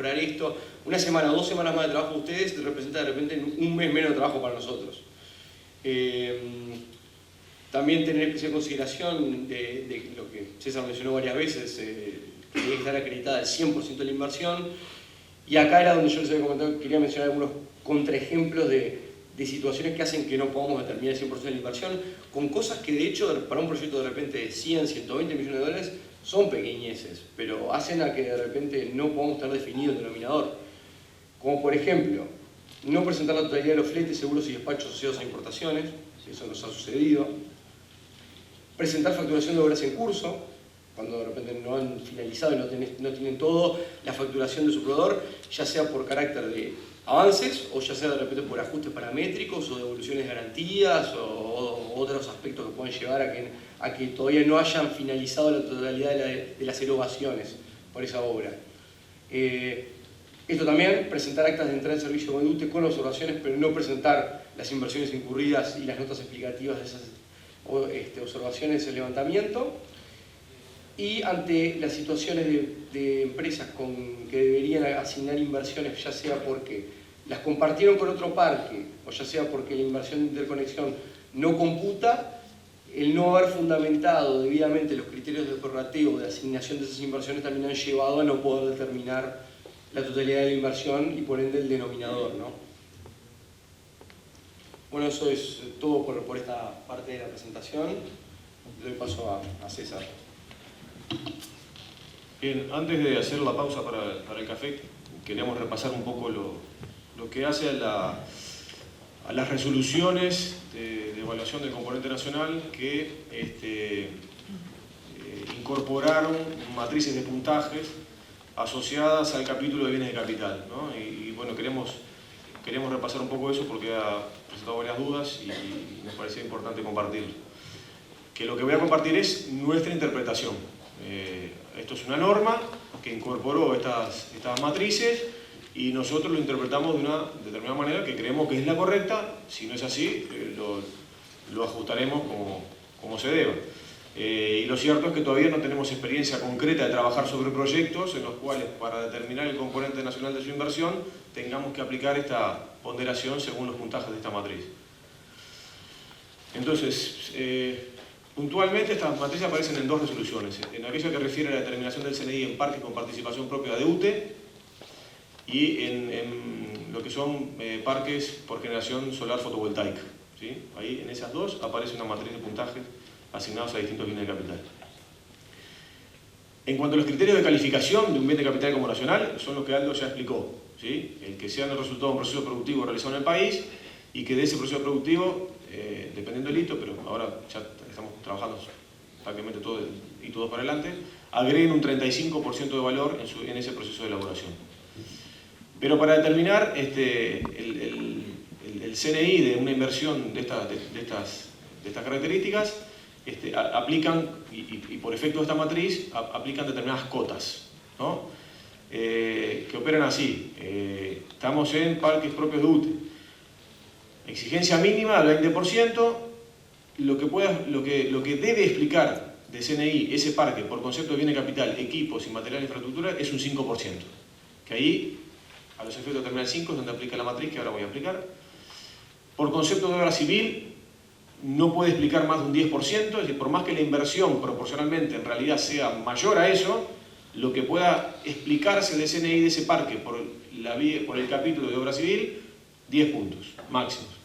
mejorar esto. Una semana o 2 semanas más de trabajo de ustedes representa de repente un mes menos de trabajo para nosotros. También tener especial consideración de lo que César mencionó varias veces, que tiene que estar acreditada el 100% de la inversión. Y acá era donde yo les había comentado que quería mencionar algunos contraejemplos de situaciones que hacen que no podamos determinar el 100% de la inversión, con cosas que de hecho para un proyecto de repente de 100, 120 millones de dólares son pequeñeces, pero hacen a que de repente no podamos tener definido el denominador. Como por ejemplo, no presentar la totalidad de los fletes, seguros y despachos asociados a importaciones, si eso nos ha sucedido. Presentar facturación de obras en curso, cuando de repente no han finalizado y no tienen todo la facturación de su proveedor, ya sea por carácter de avances o ya sea de repente por ajustes paramétricos o devoluciones de garantías o otros aspectos que pueden llevar a que todavía no hayan finalizado la totalidad de las erogaciones por esa obra. Esto también, presentar actas de entrada en servicio con UTE con observaciones, pero no presentar las inversiones incurridas y las notas explicativas de esas observaciones del levantamiento. Y ante las situaciones de empresas que deberían asignar inversiones, ya sea porque las compartieron con otro parque o ya sea porque la inversión de interconexión no computa, el no haber fundamentado debidamente los criterios de prorrateo de asignación de esas inversiones también han llevado a no poder determinar la totalidad de la inversión y por ende el denominador, ¿no? Bueno, eso es todo por esta parte de la presentación. Le doy paso a César. Bien, antes de hacer la pausa para el café, queríamos repasar un poco lo que hace a las resoluciones de evaluación del componente nacional que incorporaron matrices de puntajes asociadas al capítulo de bienes de capital, ¿no? Y bueno, queremos repasar un poco eso porque ha presentado varias dudas y nos parecía importante compartirlo. Que lo que voy a compartir es nuestra interpretación. Esto es una norma que incorporó estas matrices y nosotros lo interpretamos de una determinada manera que creemos que es la correcta. Si no es así, lo ajustaremos como se deba. Y lo cierto es que todavía no tenemos experiencia concreta de trabajar sobre proyectos en los cuales para determinar el componente nacional de su inversión tengamos que aplicar esta ponderación según los puntajes de esta matriz. Entonces, puntualmente estas matrices aparecen en 2 resoluciones, en aquella que refiere a la determinación del CNI en parques con participación propia de UTE y en lo que son parques por generación solar fotovoltaica, ¿sí? Ahí en esas 2 aparece una matriz de puntajes asignados a distintos bienes de capital. En cuanto a los criterios de calificación de un bien de capital como nacional, son los que Aldo ya explicó, ¿sí? El que sean el resultado de un proceso productivo realizado en el país y que de ese proceso productivo, dependiendo del hito, pero ahora ya estamos trabajando prácticamente todo y todo para adelante, agreguen un 35% de valor en ese proceso de elaboración. Pero para determinar el CNI de una inversión de estas características, aplican, y por efecto de esta matriz, aplican determinadas cotas, ¿no? Que operan así. Estamos en parques propios de UTE. Exigencia mínima del 20%, lo que debe explicar de CNI ese parque por concepto de bien de capital, equipos y material de infraestructura es un 5%. Que ahí, a los efectos de determinar el 5 es donde aplica la matriz que ahora voy a explicar. Por concepto de obra civil, no puede explicar más de un 10%, es decir, por más que la inversión proporcionalmente en realidad sea mayor a eso, lo que pueda explicarse de CNI de ese parque por el capítulo de obra civil, 10 puntos máximos.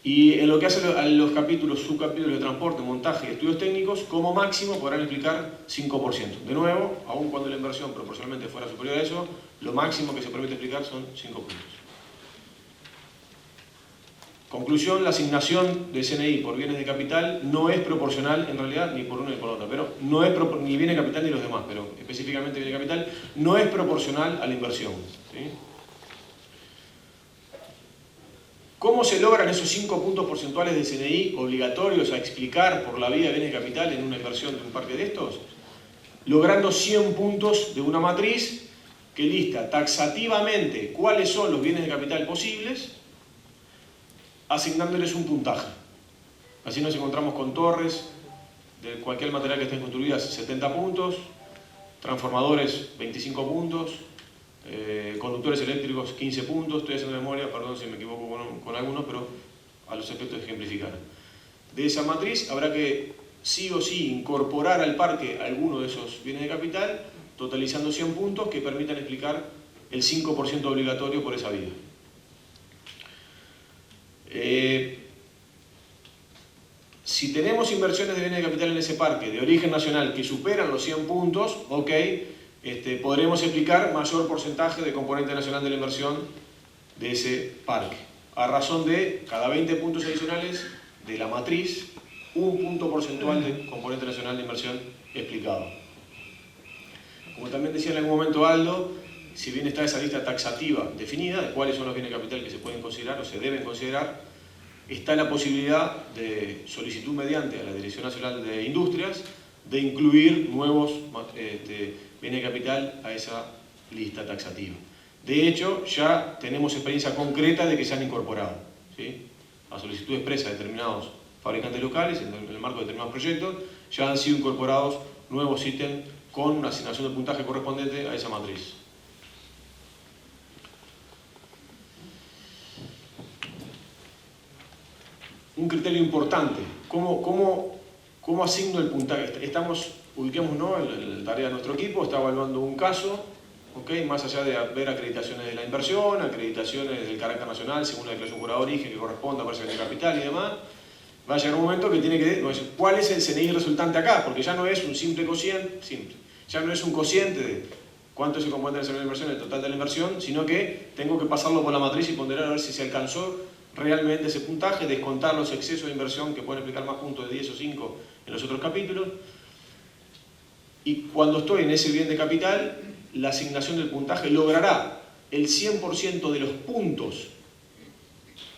Y en lo que hace a los subcapítulos de transporte, montaje y estudios técnicos, como máximo podrán explicar 5%. De nuevo, aun cuando la inversión proporcionalmente fuera superior a eso, lo máximo que se permite explicar son 5 puntos. Conclusión, la asignación de CNI por bienes de capital no es proporcional en realidad ni por uno ni por otro, pero no es ni bienes de capital ni los demás, pero específicamente bienes de capital no es proporcional a la inversión, ¿sí? ¿Cómo se logran esos 5 puntos porcentuales de CNI obligatorios a explicar por la vía de bienes de capital en una inversión de un parque de estos? Logrando 100 puntos de una matriz que lista taxativamente cuáles son los bienes de capital posibles, asignándoles un puntaje. Así nos encontramos con torres de cualquier material que estén construidas 70 puntos, transformadores 25 puntos, conductores eléctricos 15 puntos, estoy haciendo memoria, perdón si me equivoco con algunos, pero a los efectos de ejemplificar. De esa matriz habrá que sí o sí incorporar al parque alguno de esos bienes de capital, totalizando 100 puntos que permitan explicar el 5% obligatorio por esa vía. Si tenemos inversiones de bienes de capital en ese parque de origen nacional que superan los 100 puntos, ok, podremos explicar mayor porcentaje de componente nacional de la inversión de ese parque, a razón de cada 20 puntos adicionales de la matriz, un punto porcentual de componente nacional de inversión explicado. Como también decía en algún momento Aldo, si bien está esa lista taxativa definida de cuáles son los bienes de capital que se pueden considerar o se deben considerar, está la posibilidad de solicitud mediante a la Dirección Nacional de Industrias de incluir nuevos bienes de capital a esa lista taxativa. De hecho, ya tenemos experiencia concreta de que se han incorporado, ¿sí? A solicitud expresa de determinados fabricantes locales, en el marco de determinados proyectos, ya han sido incorporados nuevos ítems con una asignación de puntaje correspondiente a esa matriz. Un criterio importante, ¿cómo asigno el puntaje? Ubiquemos, ¿no? La tarea de nuestro equipo está evaluando un caso, ¿okay? Más allá de ver acreditaciones de la inversión, acreditaciones del carácter nacional según la declaración jurada de origen que corresponda para ese bien de capital y demás, va a llegar un momento que tiene que decir cuál es el CNI resultante acá, porque ya no es un simple cociente, ya no es un cociente de cuánto es el componente de la inversión, el total de la inversión, sino que tengo que pasarlo por la matriz y ponderar a ver si se alcanzó realmente ese puntaje, descontar los excesos de inversión que pueden explicar más puntos de 10 o 5 en los otros capítulos. Y cuando estoy en ese bien de capital, la asignación del puntaje logrará el 100% de los puntos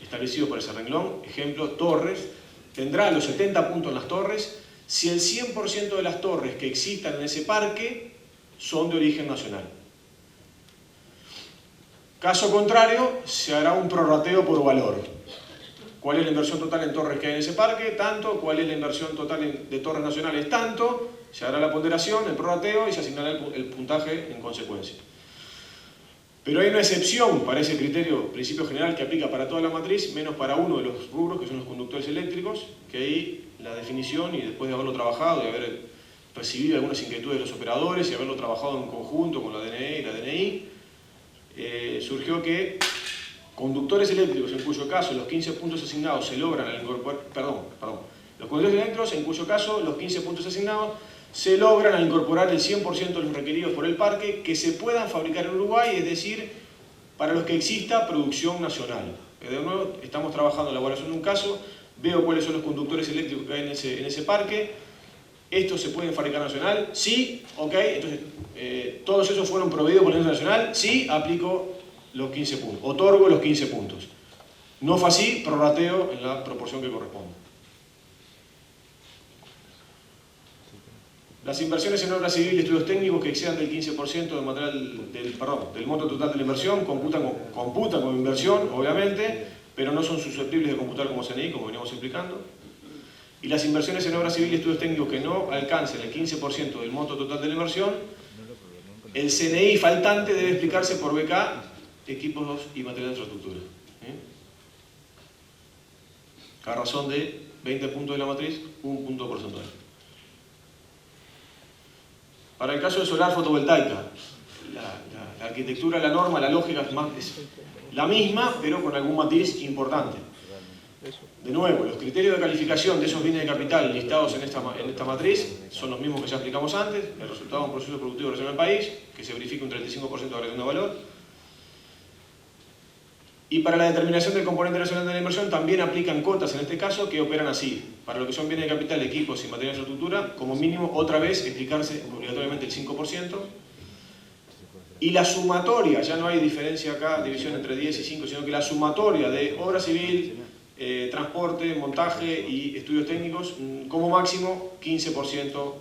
establecidos por ese renglón. Ejemplo, torres, tendrá los 70 puntos en las torres si el 100% de las torres que existan en ese parque son de origen nacional. Caso contrario, se hará un prorrateo por valor. ¿Cuál es la inversión total en torres que hay en ese parque? Tanto. ¿Cuál es la inversión total de torres nacionales? Tanto. Se hará la ponderación, el prorrateo y se asignará el puntaje en consecuencia. Pero hay una excepción para ese principio general que aplica para toda la matriz, menos para uno de los rubros, que son los conductores eléctricos, que ahí la definición, y después de haberlo trabajado y haber recibido algunas inquietudes de los operadores y haberlo trabajado en conjunto con la DNE y la DNI, surgió que conductores eléctricos en cuyo caso los 15 puntos asignados se logran al incorporar, los conductores eléctricos en cuyo caso los 15 puntos asignados se logran al incorporar el 100% de los requeridos por el parque que se puedan fabricar en Uruguay, es decir, para los que exista producción nacional. De nuevo, estamos trabajando en la elaboración de un caso, veo cuáles son los conductores eléctricos que hay en ese parque. ¿Estos se pueden fabricar nacional? Sí, ok. Entonces, todos esos fueron proveídos por la industria nacional. Sí, aplico los 15 puntos. Otorgo los 15 puntos. No fue así, prorrateo en la proporción que corresponde. Las inversiones en obra civil y estudios técnicos que excedan del 15% del material del monto total de la inversión computan como inversión, obviamente, pero no son susceptibles de computar como CNI, como veníamos explicando. Y las inversiones en obra civil y estudios técnicos que no alcancen el 15% del monto total de la inversión, el CNI faltante debe explicarse por BK, equipos y material de infraestructura. A razón de 20 puntos de la matriz, un punto porcentual. Para el caso de solar fotovoltaica, la arquitectura, la norma, la lógica es la misma, pero con algún matiz importante. De nuevo, los criterios de calificación de esos bienes de capital listados en esta matriz son los mismos que ya explicamos antes: el resultado de un proceso productivo de relación al país, que se verifique un 35% de variación de valor. Y para la determinación del componente nacional de la inversión también aplican cotas en este caso que operan así. Para lo que son bienes de capital, equipos y material de infraestructura, como mínimo, otra vez, explicarse obligatoriamente el 5%. Y la sumatoria, ya no hay diferencia acá, división entre 10 y 5, sino que la sumatoria de obra civil, transporte, montaje y estudios técnicos, como máximo 15%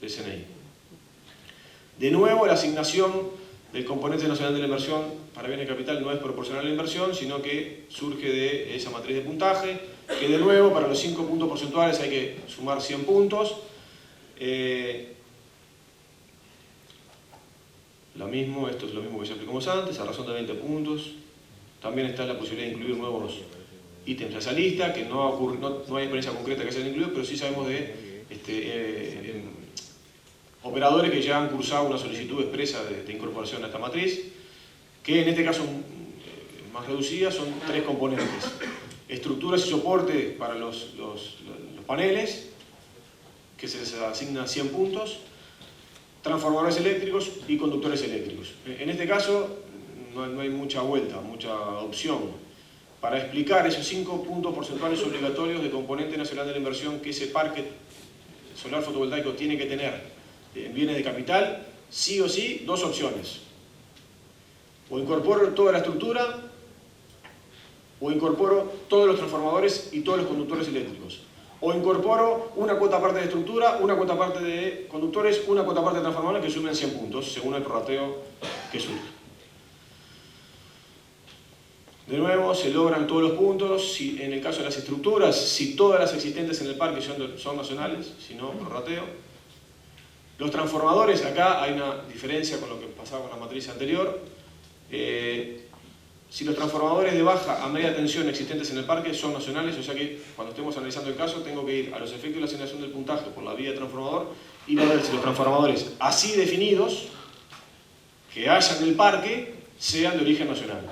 del CNI. De nuevo, la asignación del componente nacional de la inversión para bienes de capital no es proporcional a la inversión, sino que surge de esa matriz de puntaje, que de nuevo, para los 5 puntos porcentuales hay que sumar 100 puntos. Lo mismo, esto es lo mismo que ya explicamos antes, a razón de 20 puntos. También está la posibilidad de incluir nuevos ítems a esa lista, que no hay experiencia concreta que se hayan incluido, pero sí sabemos de operadores que ya han cursado una solicitud expresa de incorporación a esta matriz, que en este caso más reducida son 3 componentes: estructuras y soporte para los paneles, que se les asigna 100 puntos, transformadores eléctricos y conductores eléctricos. En este caso no hay mucha vuelta, mucha opción para explicar esos 5 puntos porcentuales obligatorios de componente nacional de la inversión que ese parque solar fotovoltaico tiene que tener en bienes de capital. Sí o sí, 2 opciones: o incorporo toda la estructura, o incorporo todos los transformadores y todos los conductores eléctricos, o incorporo una cuota parte de estructura, una cuota parte de conductores, una cuota parte de transformadores, que sumen 100 puntos según el prorrateo que surge. De nuevo, se logran todos los puntos. Si, en el caso de las estructuras, si todas las existentes en el parque son nacionales, si no, prorrateo. Los transformadores, acá hay una diferencia con lo que pasaba con la matriz anterior. Si los transformadores de baja a media tensión existentes en el parque son nacionales, o sea que cuando estemos analizando el caso tengo que ir a los efectos de la asignación del puntaje por la vía de transformador y ver si los transformadores así definidos que haya en el parque sean de origen nacional.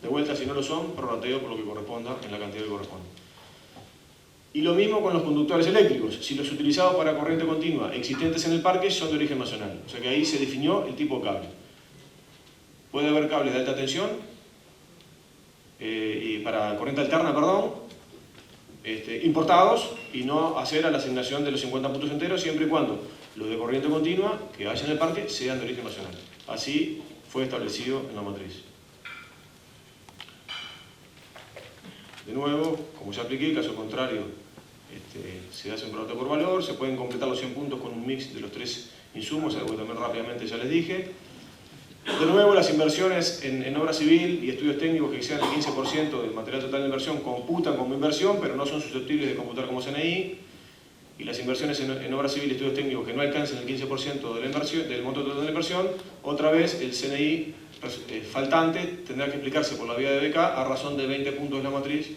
De vuelta, si no lo son, prorrateo por lo que corresponda en la cantidad que corresponde. Y lo mismo con los conductores eléctricos. Si los utilizados para corriente continua existentes en el parque son de origen nacional, o sea que ahí se definió el tipo de cable. Puede haber cables de alta tensión y para corriente alterna, perdón, importados, y no hacer a la asignación de los 50 puntos enteros, siempre y cuando los de corriente continua que haya en el parque sean de origen nacional. Así fue establecido en la matriz. De nuevo, como ya apliqué, caso contrario, se hace un prorrateo por valor, se pueden completar los 100 puntos con un mix de los 3 insumos, algo que también rápidamente ya les dije. De nuevo, las inversiones en obra civil y estudios técnicos que excedan el 15% del material total de inversión computan como inversión, pero no son susceptibles de computar como CNI. Y las inversiones en obra civil y estudios técnicos que no alcancen el 15% de la inversión, del monto total de la inversión, otra vez el CNI faltante tendrá que explicarse por la vía de BK a razón de 20 puntos de la matriz,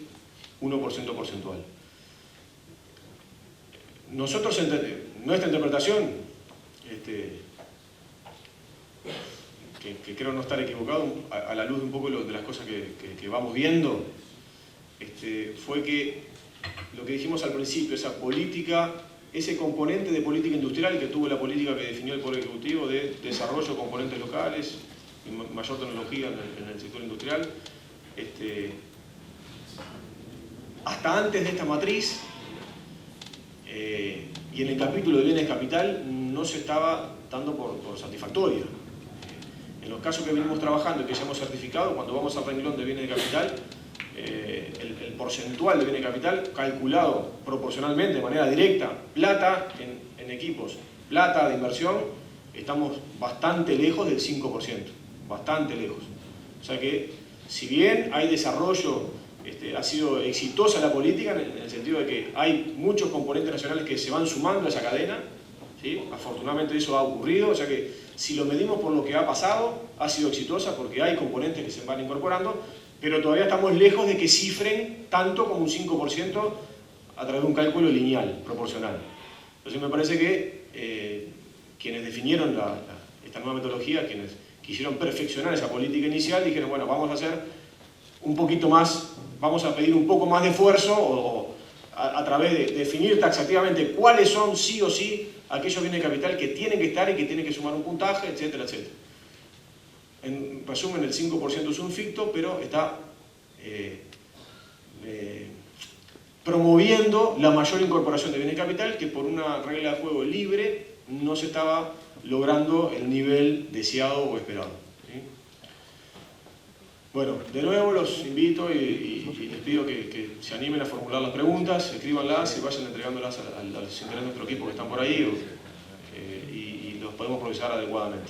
1% porcentual. Nosotros, nuestra interpretación, que creo no estar equivocado, a la luz de un poco de las cosas que vamos viendo, fue que lo que dijimos al principio, esa política, ese componente de política industrial que tuvo la política que definió el Poder Ejecutivo de desarrollo de componentes locales y mayor tecnología en el sector industrial, hasta antes de esta matriz y en el capítulo de bienes de capital no se estaba dando por satisfactoria. En los casos que venimos trabajando y que ya hemos certificado, cuando vamos al renglón de bienes de capital, el porcentual de bienes de capital calculado proporcionalmente, de manera directa, plata en equipos, plata de inversión, estamos bastante lejos del 5%, bastante lejos. O sea que, si bien hay desarrollo, ha sido exitosa la política en el sentido de que hay muchos componentes nacionales que se van sumando a esa cadena, ¿sí? Afortunadamente eso ha ocurrido, o sea que si lo medimos por lo que ha pasado, ha sido exitosa porque hay componentes que se van incorporando, pero todavía estamos lejos de que cifren tanto como un 5% a través de un cálculo lineal, proporcional. Entonces me parece que quienes definieron esta nueva metodología, quienes quisieron perfeccionar esa política inicial, dijeron, bueno, vamos a hacer un poquito más, vamos a pedir un poco más de esfuerzo a través de definir taxativamente cuáles son sí o sí aquellos bienes de capital que tienen que estar y que tienen que sumar un puntaje, etcétera, etcétera. En resumen, el 5% es un ficto, pero está promoviendo la mayor incorporación de bienes de capital que por una regla de juego libre no se estaba logrando el nivel deseado o esperado. ¿Sí? Bueno, de nuevo los invito y les pido que se animen a formular las preguntas, escríbanlas y vayan entregándolas a los integrantes de nuestro equipo que están por ahí y los podemos procesar adecuadamente.